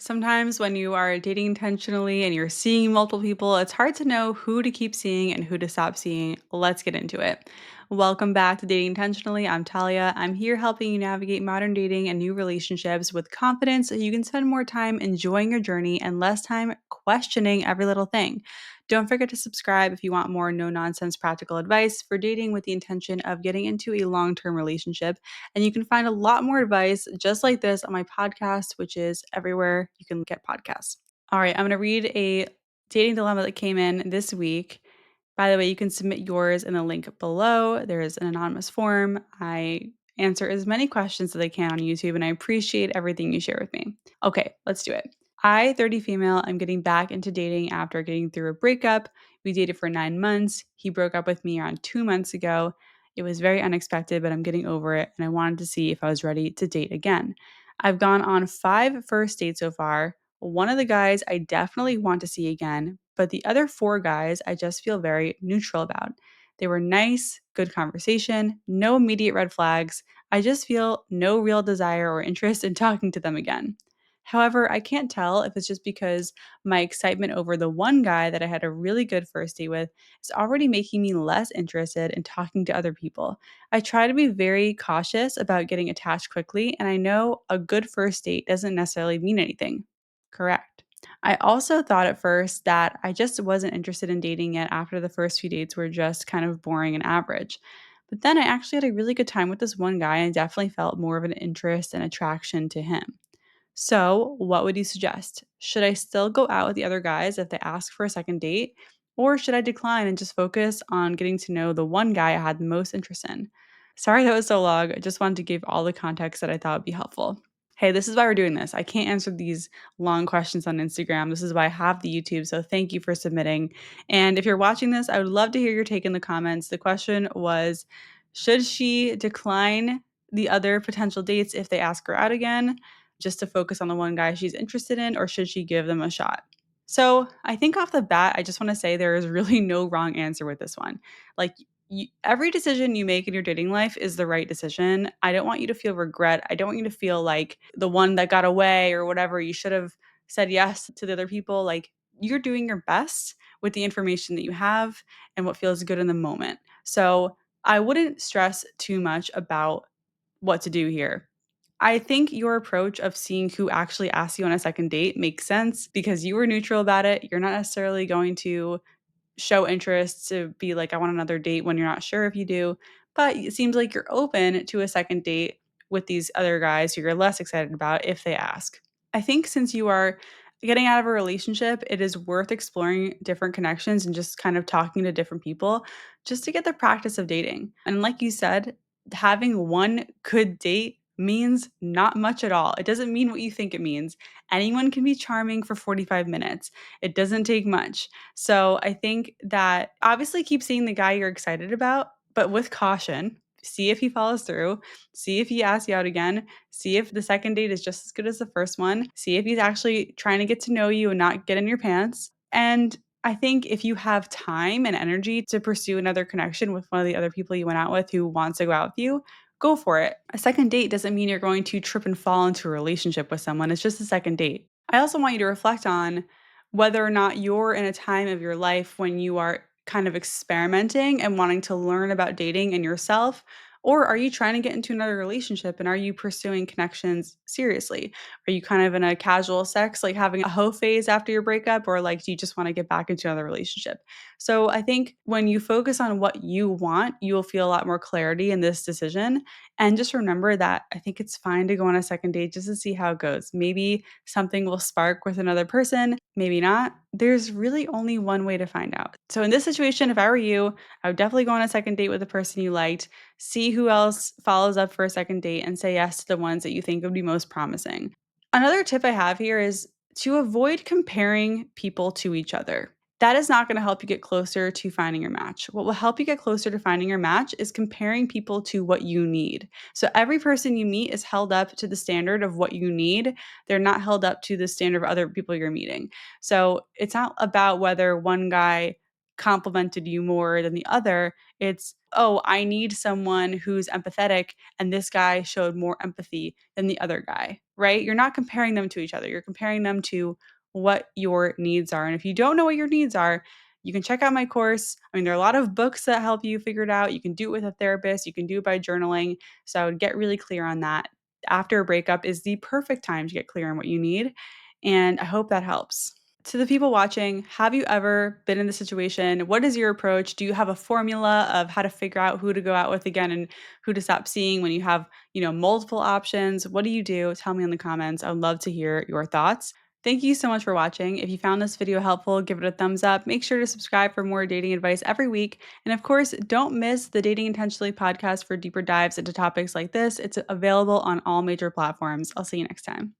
Sometimes when you are dating intentionally and you're seeing multiple people, it's hard to know who to keep seeing and who to stop seeing. Let's get into it. Welcome back to Dating Intentionally. I'm Talia. I'm here helping you navigate modern dating and new relationships with confidence so you can spend more time enjoying your journey and less time questioning every little thing. Don't forget to subscribe if you want more no nonsense practical advice for dating with the intention of getting into a long term relationship. And you can find a lot more advice just like this on my podcast, which is everywhere you can get podcasts. All right, I'm going to read a dating dilemma that came in this week. By the way, you can submit yours in the link below. There is an anonymous form. I answer as many questions as I can on YouTube, and I appreciate everything you share with me. Okay, let's do it. I, 30 female, I'm getting back into dating after getting through a breakup. We dated for 9 months. He broke up with me around 2 months ago. It was very unexpected, but I'm getting over it, and I wanted to see if I was ready to date again. I've gone on 5 first dates so far. One of the guys I definitely want to see again, but the other 4 guys I just feel very neutral about. They were nice, good conversation, no immediate red flags. I just feel no real desire or interest in talking to them again. However, I can't tell if it's just because my excitement over the one guy that I had a really good first date with is already making me less interested in talking to other people. I try to be very cautious about getting attached quickly, and I know a good first date doesn't necessarily mean anything. Correct. I also thought at first that I just wasn't interested in dating yet after the first few dates were just kind of boring and average. But then I actually had a really good time with this one guy and definitely felt more of an interest and attraction to him. So, what would you suggest? Should I still go out with the other guys if they ask for a second date? Or should I decline and just focus on getting to know the one guy I had the most interest in? Sorry that was so long. I just wanted to give all the context that I thought would be helpful. Hey, this is why we're doing this. I can't answer these long questions on Instagram. This is why I have the YouTube. So thank you for submitting. And if you're watching this, I would love to hear your take in the comments. The question was, should she decline the other potential dates if they ask her out again, just to focus on the one guy she's interested in, or should she give them a shot? So I think off the bat, I just want to say there is really no wrong answer with this one. Like, every decision you make in your dating life is the right decision. I don't want you to feel regret. I don't want you to feel like the one that got away or whatever. You should have said yes to the other people. Like, you're doing your best with the information that you have and what feels good in the moment. So I wouldn't stress too much about what to do here. I think your approach of seeing who actually asks you on a second date makes sense because you were neutral about it. You're not necessarily going to show interest to be like, I want another date when you're not sure if you do. But it seems like you're open to a second date with these other guys who you're less excited about if they ask. I think since you are getting out of a relationship, it is worth exploring different connections and just kind of talking to different people just to get the practice of dating. And like you said, having one good date means not much at all. It doesn't mean what you think it means. Anyone can be charming for 45 minutes. It doesn't take much. So I think that obviously keep seeing the guy you're excited about, but with caution. See if he follows through. See if he asks you out again. See if the second date is just as good as the first one. See if he's actually trying to get to know you and not get in your pants. And I think if you have time and energy to pursue another connection with one of the other people you went out with who wants to go out with you, go for it. A second date doesn't mean you're going to trip and fall into a relationship with someone. It's just a second date. I also want you to reflect on whether or not you're in a time of your life when you are kind of experimenting and wanting to learn about dating and yourself, or are you trying to get into another relationship and are you pursuing connections seriously? Are you kind of in a casual sex, like having a hoe phase after your breakup, or like do you just want to get back into another relationship? So I think when you focus on what you want, you will feel a lot more clarity in this decision. And just remember that I think it's fine to go on a second date just to see how it goes. Maybe something will spark with another person, maybe not. There's really only one way to find out. So in this situation, if I were you, I would definitely go on a second date with the person you liked, see who else follows up for a second date, and say yes to the ones that you think would be most promising. Another tip I have here is to avoid comparing people to each other. That is not going to help you get closer to finding your match. What will help you get closer to finding your match is comparing people to what you need. So every person you meet is held up to the standard of what you need. They're not held up to the standard of other people you're meeting. So it's not about whether one guy complimented you more than the other. It's, oh, I need someone who's empathetic, and this guy showed more empathy than the other guy. right? You're not comparing them to each other. You're comparing them to what your needs are. And if you don't know what your needs are, you can check out my course. I mean, there are a lot of books that help you figure it out. You can do it with a therapist, you can do it by journaling. So I would get really clear on that. After a breakup is the perfect time to get clear on what you need. And I hope that helps. To the people watching, have you ever been in this situation? What is your approach? Do you have a formula of how to figure out who to go out with again and who to stop seeing when you have, multiple options? What do you do? Tell me in the comments. I would love to hear your thoughts. Thank you so much for watching. If you found this video helpful, give it a thumbs up. Make sure to subscribe for more dating advice every week. And of course, don't miss the Dating Intentionally podcast for deeper dives into topics like this. It's available on all major platforms. I'll see you next time.